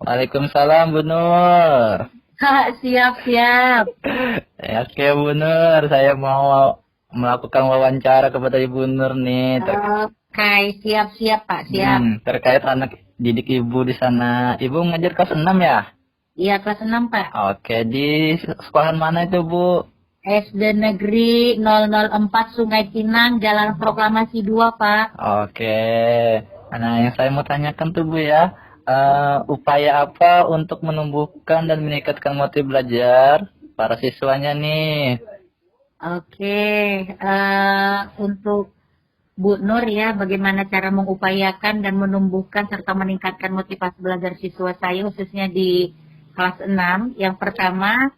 Waalaikumsalam Bu Nur. Siap. Ya, oke Bu Nur, saya mau melakukan wawancara kepada Ibu Nur nih Oke, siap Pak, siap. Terkait anak didik Ibu di sana. Ibu ngajar kelas 6 ya? Iya, kelas 6 Pak. Oke, di sekolahan mana itu Bu? SD Negeri 004 Sungai Pinang, Jalan Proklamasi 2 Pak. Oke. Nah, yang saya mau tanyakan tuh Bu ya, upaya apa untuk menumbuhkan dan meningkatkan motivasi belajar para siswanya nih? Oke, untuk Bu Nur ya, bagaimana cara mengupayakan dan menumbuhkan serta meningkatkan motivasi belajar siswa saya khususnya di kelas 6. Yang pertama,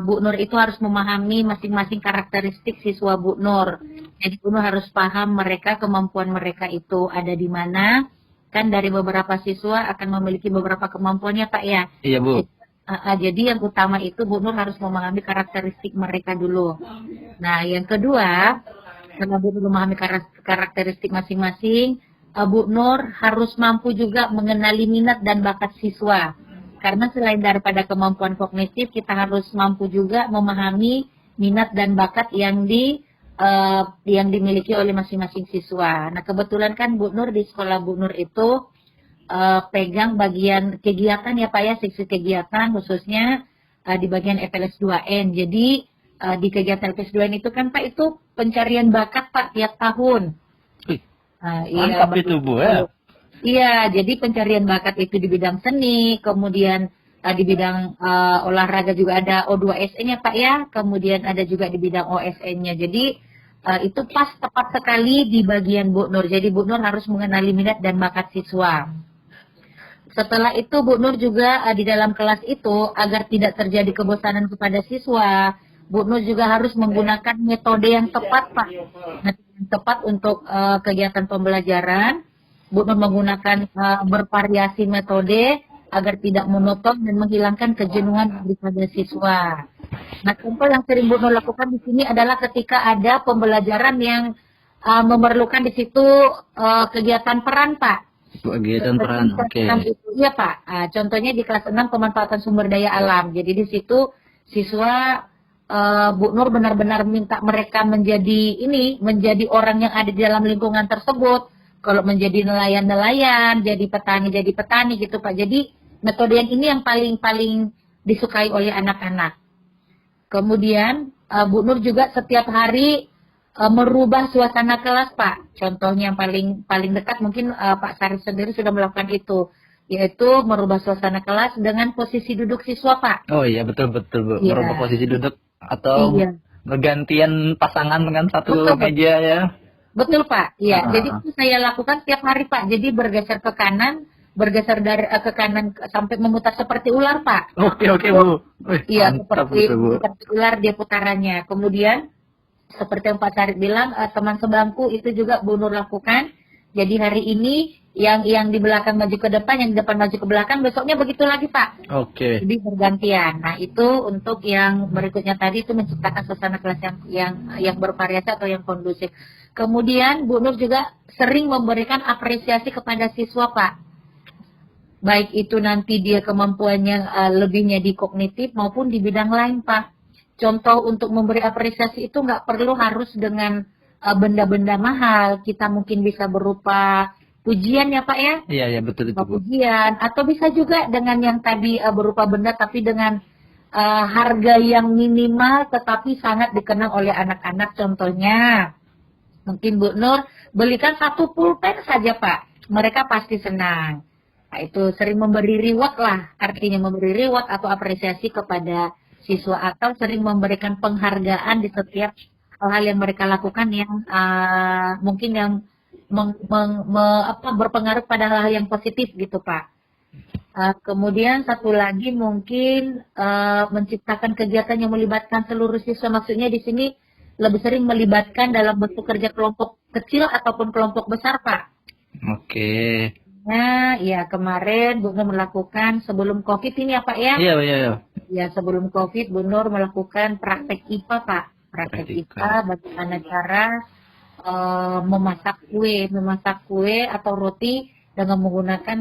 Bu Nur itu harus memahami masing-masing karakteristik siswa Bu Nur. Jadi Bu Nur harus paham mereka, kemampuan mereka itu ada di mana. Kan dari beberapa siswa akan memiliki beberapa kemampuannya Pak ya. Iya Bu. Jadi yang utama itu Bu Nur harus memahami karakteristik mereka dulu. Nah yang kedua, karena Bu Nur memahami karakteristik masing-masing, Bu Nur harus mampu juga mengenali minat dan bakat siswa. Karena selain daripada kemampuan kognitif, kita harus mampu juga memahami minat dan bakat yang dimiliki oleh masing-masing siswa. Nah kebetulan kan Bu Nur di sekolah Bu Nur itu pegang bagian kegiatan ya Pak ya, seksi kegiatan khususnya di bagian FLS 2N. Jadi di kegiatan FLS 2N itu kan Pak itu pencarian bakat Pak tiap tahun. Mantap iya, itu Bu ya. Iya, jadi pencarian bakat itu di bidang seni, kemudian di bidang olahraga juga ada O2SN-nya Pak ya, kemudian ada juga di bidang OSN-nya. Jadi itu tepat sekali di bagian Bu Nur. Jadi Bu Nur harus mengenali minat dan bakat siswa. Setelah itu Bu Nur juga di dalam kelas itu agar tidak terjadi kebosanan kepada siswa, Bu Nur juga harus menggunakan metode yang tepat Pak. Metode yang tepat untuk kegiatan pembelajaran. Bu Nur menggunakan bervariasi metode agar tidak monoton dan menghilangkan kejenuhan daripada siswa. Nah, contoh yang sering Bu Nur lakukan di sini adalah ketika ada pembelajaran yang memerlukan di situ kegiatan peran, Pak. Kegiatan peran, oke. Iya, Pak. Contohnya di kelas 6 pemanfaatan sumber daya alam. Jadi di situ siswa Bu Nur benar-benar minta mereka menjadi orang yang ada di dalam lingkungan tersebut. Kalau menjadi nelayan, jadi petani gitu Pak. Jadi metode yang ini yang paling disukai oleh anak-anak. Kemudian Bu Nur juga setiap hari merubah suasana kelas Pak. Contohnya yang paling dekat mungkin Pak Sarif sendiri sudah melakukan itu, yaitu merubah suasana kelas dengan posisi duduk siswa Pak. Oh iya betul Bu. Ya. Merubah posisi duduk atau bergantian pasangan dengan satu meja ya. Betul Pak, iya. Jadi itu saya lakukan setiap hari Pak. Jadi bergeser ke kanan, bergeser dari ke kanan sampai memutar seperti ular Pak. Oke Bu. Iya seperti ular dia putarannya. Kemudian seperti yang Pak Sarif bilang, teman sebangku itu juga Bu Nur lakukan. Jadi hari ini yang di belakang maju ke depan, yang di depan maju ke belakang, besoknya begitu lagi Pak. Oke. Jadi bergantian. Nah itu untuk yang berikutnya tadi itu menciptakan suasana kelas yang bervariasi atau yang kondusif. Kemudian Bu Nur juga sering memberikan apresiasi kepada siswa Pak. Baik itu nanti dia kemampuannya lebihnya di kognitif maupun di bidang lain Pak. Contoh untuk memberi apresiasi itu nggak perlu harus dengan benda-benda mahal. Kita mungkin bisa berupa pujian ya Pak ya. Iya betul itu Bu. Pujian atau bisa juga dengan yang tadi berupa benda tapi dengan harga yang minimal tetapi sangat dikenang oleh anak-anak. Contohnya mungkin Bu Nur belikan 1 pulpen saja Pak. Mereka pasti senang. Nah, itu sering memberi reward lah. Artinya memberi reward atau apresiasi kepada siswa atau sering memberikan penghargaan di setiap hal-hal yang mereka lakukan yang mungkin yang berpengaruh pada hal-hal yang positif gitu Pak. Kemudian satu lagi mungkin menciptakan kegiatan yang melibatkan seluruh siswa. Maksudnya di sini lebih sering melibatkan dalam bentuk kerja kelompok kecil ataupun kelompok besar Pak. Oke. Nah, ya kemarin Bu Nur melakukan sebelum COVID ini ya Pak ya? Iya. Ya sebelum COVID Bu Nur melakukan praktek IPA Pak. Praktek IPA bagaimana cara memasak kue atau roti dengan menggunakan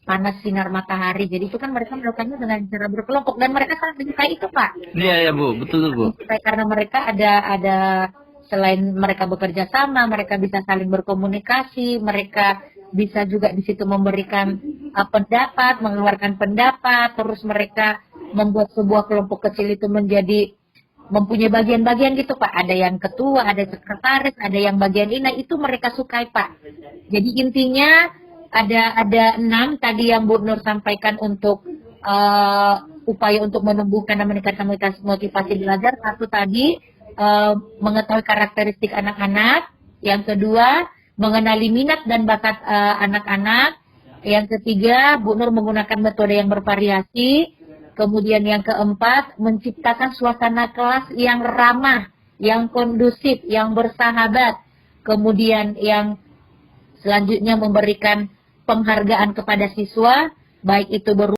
panas sinar matahari. Jadi itu kan mereka melakukannya dengan cara berkelompok dan mereka sangat menyukai itu, Pak. Iya ya Bu, betul Bu. Karena mereka ada selain mereka bekerja sama, mereka bisa saling berkomunikasi, mereka bisa juga di situ memberikan pendapat, mengeluarkan pendapat, terus mereka membuat sebuah kelompok kecil itu menjadi mempunyai bagian-bagian gitu, Pak. Ada yang ketua, ada sekretaris, ada yang bagian ini. Nah, itu mereka sukai, Pak. Jadi intinya ada 6 tadi yang Bu Nur sampaikan untuk upaya untuk menumbuhkan dan meningkatkan motivasi belajar. Satu tadi mengetahui karakteristik anak-anak. Yang kedua, mengenali minat dan bakat anak-anak. Yang ketiga, Bu Nur menggunakan metode yang bervariasi. Kemudian yang keempat, menciptakan suasana kelas yang ramah, yang kondusif, yang bersahabat. Kemudian yang selanjutnya memberikan penghargaan kepada siswa, baik itu berupa